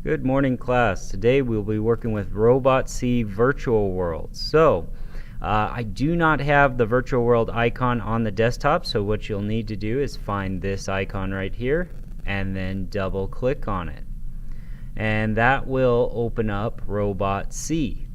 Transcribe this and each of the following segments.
Good morning, class. Today we'll be working with RobotC Virtual World. I do not have the Virtual World icon on the desktop, so what you'll need to do is find this icon right here and then double click on it. And that will open up RobotC.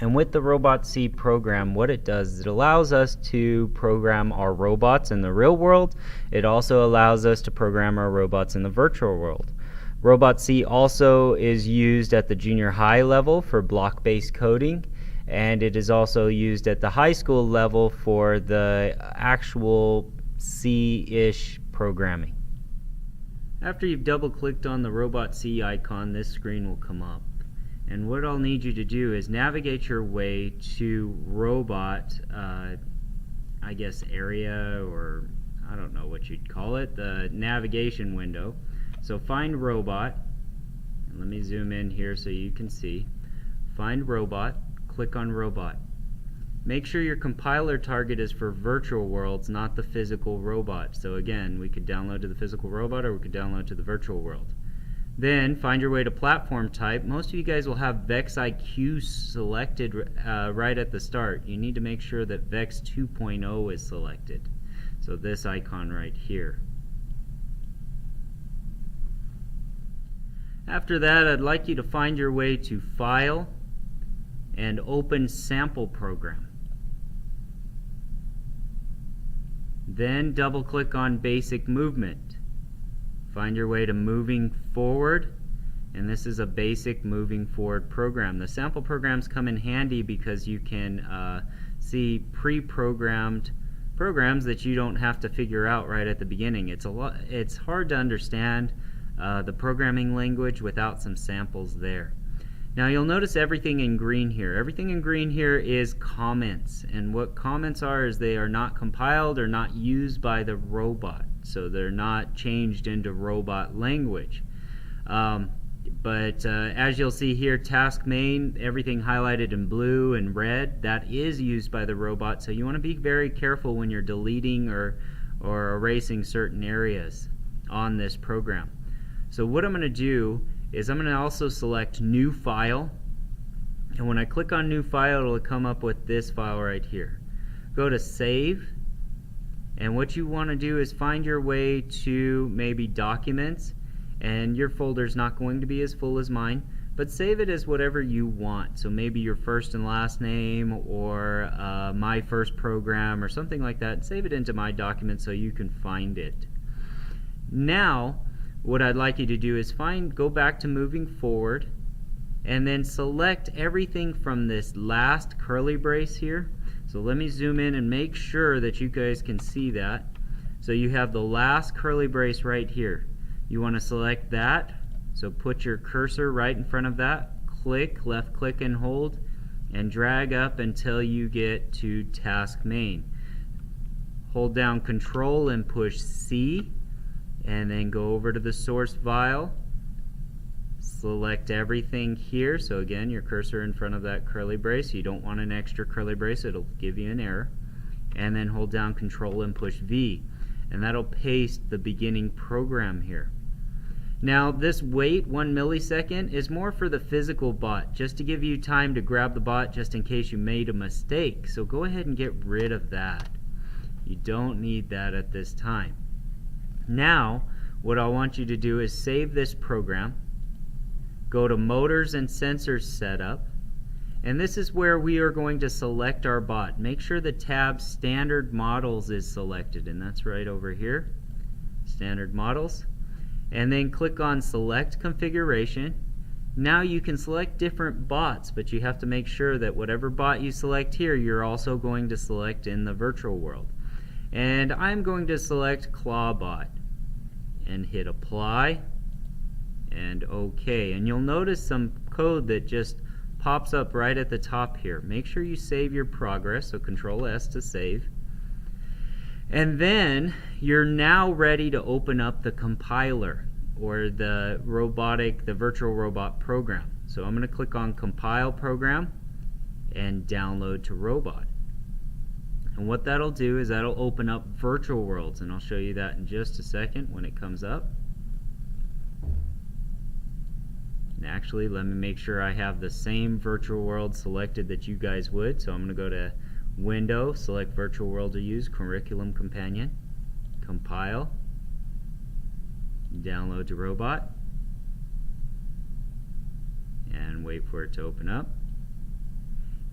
And with the RobotC program, what it does is it allows us to program our robots in the real world. It also allows us to program our robots in the virtual world. RobotC also is used at the junior high level for block-based coding, and it is also used at the high school level for the actual C-ish programming. After you've double-clicked on the RobotC icon, this screen will come up. And what I'll need you to do is navigate your way to robot, I guess area, or I don't know what you'd call it, the navigation window. So find robot, and let me zoom in here so you can see. Find robot, click on robot. Make sure your compiler target is for virtual worlds, not the physical robot. So again, we could download to the physical robot or we could download to the virtual world. Then find your way to platform type. Most of you guys will have VexIQ selected right at the start. You need to make sure that Vex 2.0 is selected. So this icon right here. After that, I'd like you to find your way to File and Open Sample Program. Then double click on Basic Movement. Find your way to Moving Forward, and this is a basic moving forward program. The sample programs come in handy because you can see pre-programmed programs that you don't have to figure out right at the beginning. It's hard to understand the programming language without some samples there. Now you'll notice everything in green here. Everything in green here is comments, and what comments are is they are not compiled or not used by the robot, so they're not changed into robot language. As you'll see here, task main, everything highlighted in blue and red, that is used by the robot, so you want to be very careful when you're deleting or erasing certain areas on this program. So what I'm going to do is I'm going to also select New File, and when I click on New File, it'll come up with this file right here. Go to Save, and what you want to do is find your way to maybe Documents, and your folder's not going to be as full as mine, but save it as whatever you want. So maybe your first and last name, or My First Program, or something like that. Save it into My Documents so you can find it. Now what I'd like you to do is go back to Moving Forward, and then select everything from this last curly brace here. So let me zoom in and make sure that you guys can see that. So you have the last curly brace right here. You want to select that, so put your cursor right in front of that, click, left click and hold, and drag up until you get to task main. Hold down Control and push C, and then go over to the source file, select everything here. So again, your cursor in front of that curly brace. You don't want an extra curly brace, it'll give you an error. And then hold down Control and push V, and that'll paste the beginning program here. Now this wait 1 millisecond is more for the physical bot, just to give you time to grab the bot just in case you made a mistake. So go ahead and get rid of that. You don't need that at this time. Now, what I want you to do is save this program, go to Motors and Sensors Setup, and this is where we are going to select our bot. Make sure the tab Standard Models is selected, and that's right over here, Standard Models. And then click on Select Configuration. Now you can select different bots, but you have to make sure that whatever bot you select here, you're also going to select in the virtual world. And I'm going to select Clawbot and hit Apply and OK. And you'll notice some code that just pops up right at the top here. Make sure you save your progress, so Control S to save. And then you're now ready to open up the compiler, or the virtual robot program. So I'm going to click on Compile Program and Download to Robot. And what that'll do is that'll open up virtual worlds, and I'll show you that in just a second when it comes up. And actually, let me make sure I have the same virtual world selected that you guys would. So I'm going to go to Window, select Virtual World to Use, Curriculum Companion, compile, download to Robot, and wait for it to open up.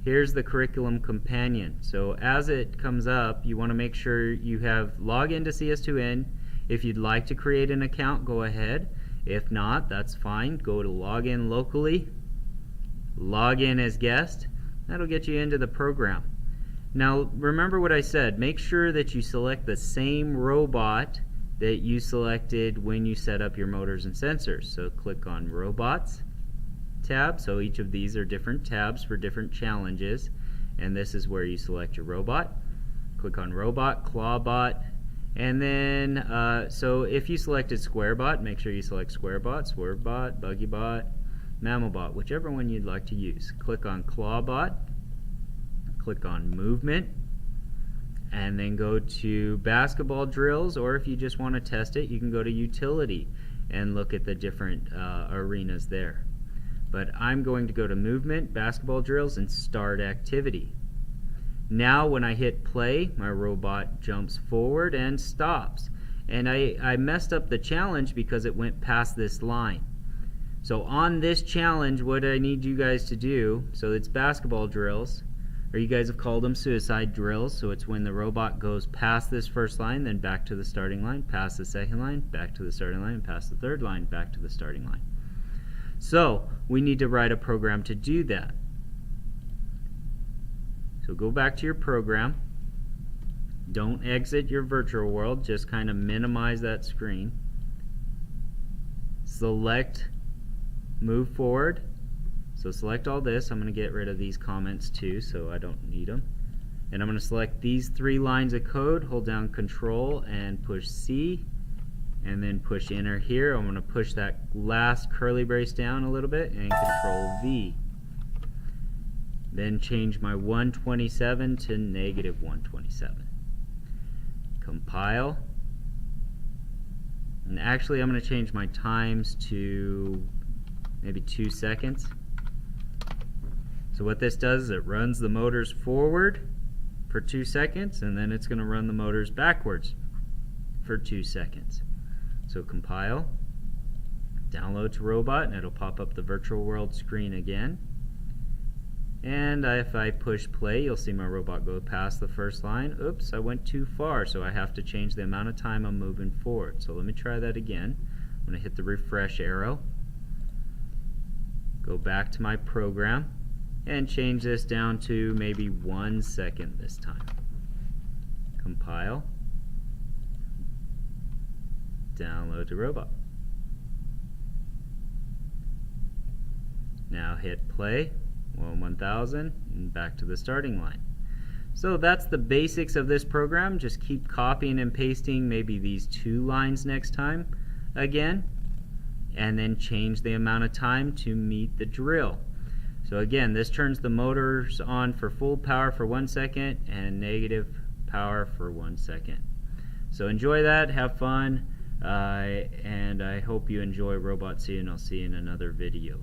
Here's the Curriculum Companion. So as it comes up, you want to make sure you have log into CS2N. If you'd like to create an account, go ahead. If not, that's fine. Go to login locally, log in as guest. That'll get you into the program. Now remember what I said, make sure that you select the same robot that you selected when you set up your motors and sensors. So click on Robots tab. So each of these are different tabs for different challenges, and this is where you select your robot. Click on Robot, Clawbot, and then so if you selected Squarebot, make sure you select Squarebot, Swervebot, Buggybot, Mammalbot, whichever one you'd like to use. Click on Clawbot, click on Movement, and then go to Basketball Drills, or if you just want to test it, you can go to Utility and look at the different arenas there. But I'm going to go to Movement, Basketball Drills, and Start Activity. Now when I hit play, my robot jumps forward and stops. And I messed up the challenge because it went past this line. So on this challenge, what I need you guys to do, so it's basketball drills, or you guys have called them suicide drills, so it's when the robot goes past this first line, then back to the starting line, past the second line, back to the starting line, past the third line, back to the starting line. So we need to write a program to do that. So go back to your program. Don't exit your virtual world, just kind of minimize that screen. Select Move Forward. So select all this. I'm going to get rid of these comments too, so I don't need them. And I'm going to select these 3 lines of code, hold down Control and push C, and then push Enter here. I'm going to push that last curly brace down a little bit and Control V. Then change my 127 to -127. Compile. And actually I'm going to change my times to maybe 2 seconds. So what this does is it runs the motors forward for 2 seconds, and then it's going to run the motors backwards for 2 seconds. So compile, download to Robot, and it'll pop up the virtual world screen again. And if I push play, you'll see my robot go past the first line. Oops, I went too far, so I have to change the amount of time I'm moving forward. So let me try that again. I'm going to hit the refresh arrow, go back to my program, and change this down to maybe 1 second this time. Compile, download to Robot. Now hit play. 1000 and back to the starting line. So that's the basics of this program. Just keep copying and pasting maybe these 2 lines next time again, and then change the amount of time to meet the drill. So again, this turns the motors on for full power for 1 second and negative power for 1 second. So enjoy that, have fun, and I hope you enjoy RobotC, and I'll see you in another video.